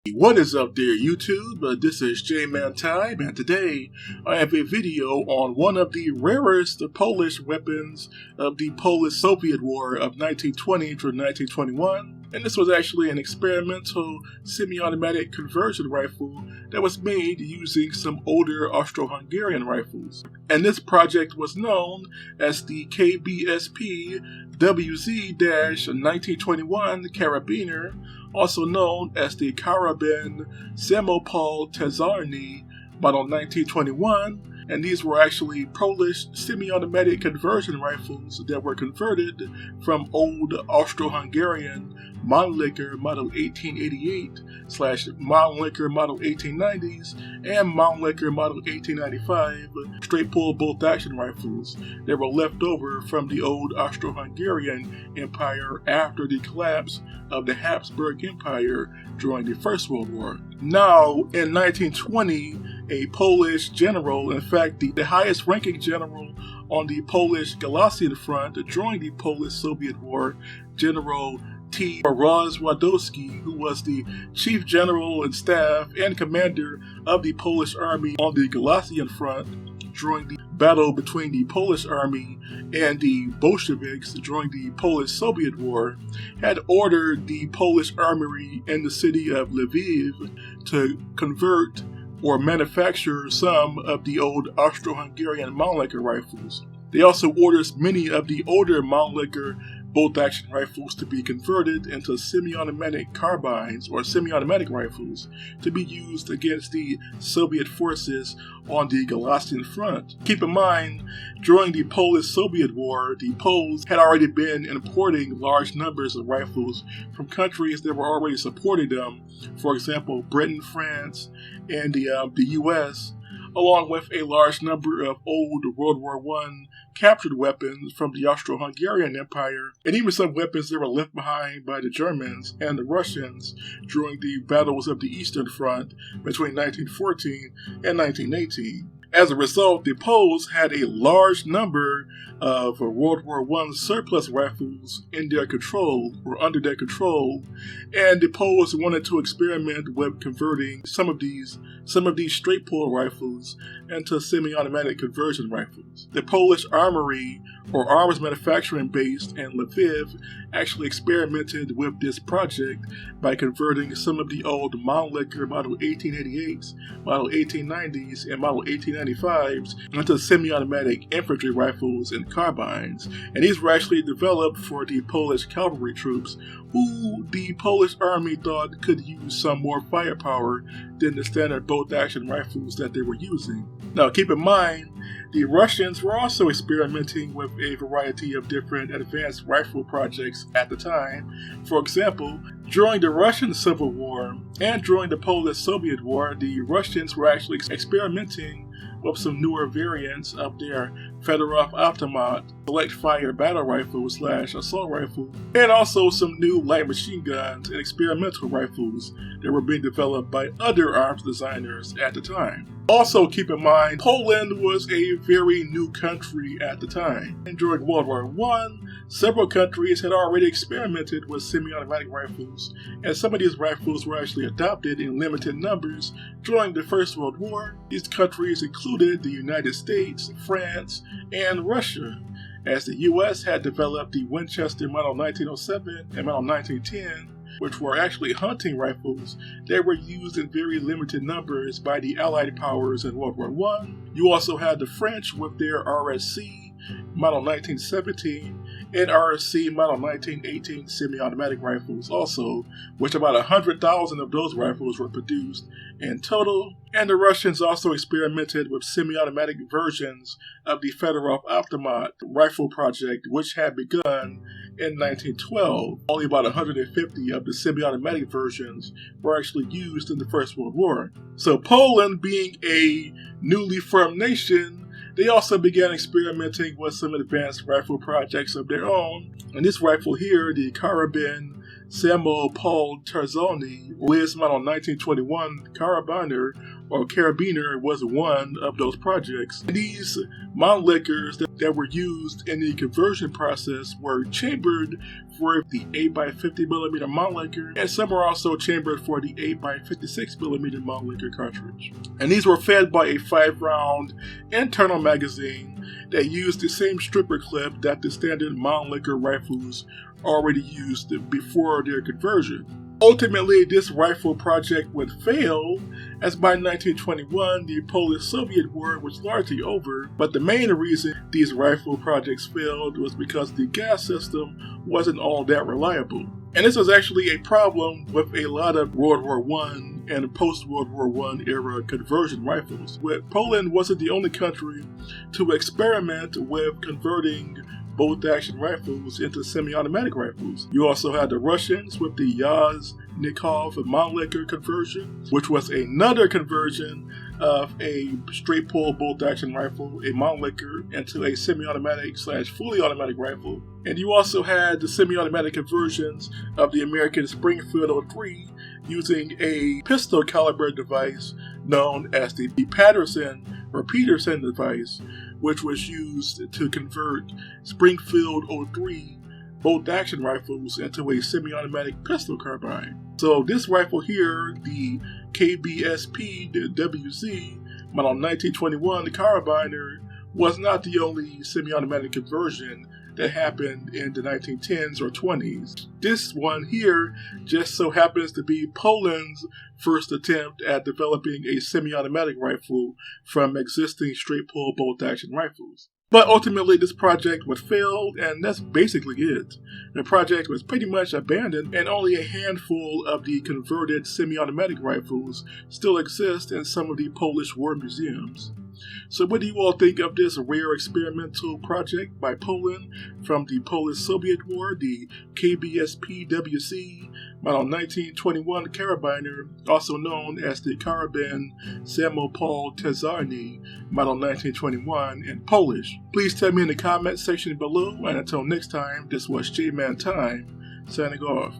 What is up there, YouTube? This is J-Man Time, and today I have a video on one of the rarest Polish weapons of the Polish-Soviet War of 1920 to 1921. And this was actually an experimental semi-automatic conversion rifle that was made using some older Austro-Hungarian rifles. And this project was known as the Kbsp WZ-1921 Karabiner, also known as the Karabin Samopal Tezarny model 1921, and these were actually Polish semi-automatic conversion rifles that were converted from old Austro-Hungarian Mannlicher model 1888/Mannlicher model 1890s and Mannlicher model 1895 straight pull bolt action rifles that were left over from the old Austro-Hungarian Empire after the collapse of the Habsburg Empire during the First World War. Now, in 1920, a Polish general, in fact the highest ranking general on the Polish-Galician front during the Polish-Soviet War, General T. Rozwadowski, who was the chief general and staff and commander of the Polish army on the Galician front during the battle between the Polish army and the Bolsheviks during the Polish-Soviet War, had ordered the Polish armory in the city of Lviv to convert or manufacture some of the old Austro-Hungarian Mannlicher rifles. They also ordered many of the older Mannlicher bolt-action rifles to be converted into semi-automatic carbines or semi-automatic rifles to be used against the Soviet forces on the Galician front. Keep in mind, during the Polish-Soviet War, the Poles had already been importing large numbers of rifles from countries that were already supporting them, for example, Britain, France, and the US, along with a large number of old World War I captured weapons from the Austro-Hungarian Empire, and even some weapons that were left behind by the Germans and the Russians during the battles of the Eastern Front between 1914 and 1918. As a result, the Poles had a large number of World War I surplus rifles in their control or under their control, and the Poles wanted to experiment with converting some of these straight pull rifles into semi-automatic conversion rifles. The Polish armory or arms manufacturing base in Lviv actually experimented with this project by converting some of the old Mannlicher model 1888s, model 1890s, and model 1895s into semi-automatic infantry rifles and carbines. And these were actually developed for the Polish cavalry troops, who the Polish army thought could use some more firepower than the standard bolt-action rifles that they were using. Now, keep in mind, the Russians were also experimenting with a variety of different advanced rifle projects at the time. For example, during the Russian Civil War and during the Polish-Soviet War, the Russians were actually experimenting with some newer variants of their Fedorov Automat select fire battle rifle / assault rifle, and also some new light machine guns and experimental rifles that were being developed by other arms designers at the time. Also keep in mind, Poland was a very new country at the time, and during World War I, several countries had already experimented with semi-automatic rifles, and some of these rifles were actually adopted in limited numbers during the First World War. These countries included the United States, France, and Russia, as the US had developed the Winchester Model 1907 and Model 1910, which were actually hunting rifles that were used in very limited numbers by the Allied powers in World War I. You also had the French with their RSC Model 1917 and RSC Model 1918 semi-automatic rifles also, which about 100,000 of those rifles were produced in total. And the Russians also experimented with semi-automatic versions of the Fedorov Automat rifle project, which had begun in 1912. Only about 150 of the semi-automatic versions were actually used in the First World War. So Poland, being a newly formed nation, they also began experimenting with some advanced rifle projects of their own. And this rifle here, the Karabin Samuel Paul Tarzani, Liz model 1921 Karabiner was one of those projects. And these malt liquors that were used in the conversion process were chambered for the 8x50mm malt liquor, and some were also chambered for the 8x56mm malt liquor cartridge. And these were fed by a 5-round internal magazine that used the same stripper clip that the standard malt liquor rifles already used before their conversion. Ultimately, this rifle project would fail, as by 1921 the Polish-Soviet War was largely over, but the main reason these rifle projects failed was because the gas system wasn't all that reliable. And this was actually a problem with a lot of World War I and post-World War I era conversion rifles. Poland wasn't the only country to experiment with converting bolt-action rifles into semi-automatic rifles. You also had the Russians with the Yaznikov malt liquor conversion, which was another conversion of a straight-pull bolt-action rifle, a malt liquor, into a semi-automatic / fully automatic rifle. And you also had the semi-automatic conversions of the American Springfield 03 using a pistol caliber device known as the Peterson device, which was used to convert Springfield 03 bolt-action rifles into a semi-automatic pistol carbine. So this rifle here, the Kbsp WZ model 1921 Karabiner, was not the only semi-automatic conversion that happened in the 1910s or 20s. This one here just so happens to be Poland's first attempt at developing a semi-automatic rifle from existing straight-pull bolt-action rifles. But ultimately this project would fail, and that's basically it. The project was pretty much abandoned, and only a handful of the converted semi-automatic rifles still exist in some of the Polish war museums. So what do you all think of this rare experimental project by Poland from the Polish-Soviet War, the Kbsp WC model 1921 Karabiner, also known as the Karabin Samuel Paul Tarzani model 1921 in Polish? Please tell me in the comment section below, and until next time, this was J-Man Time, signing off.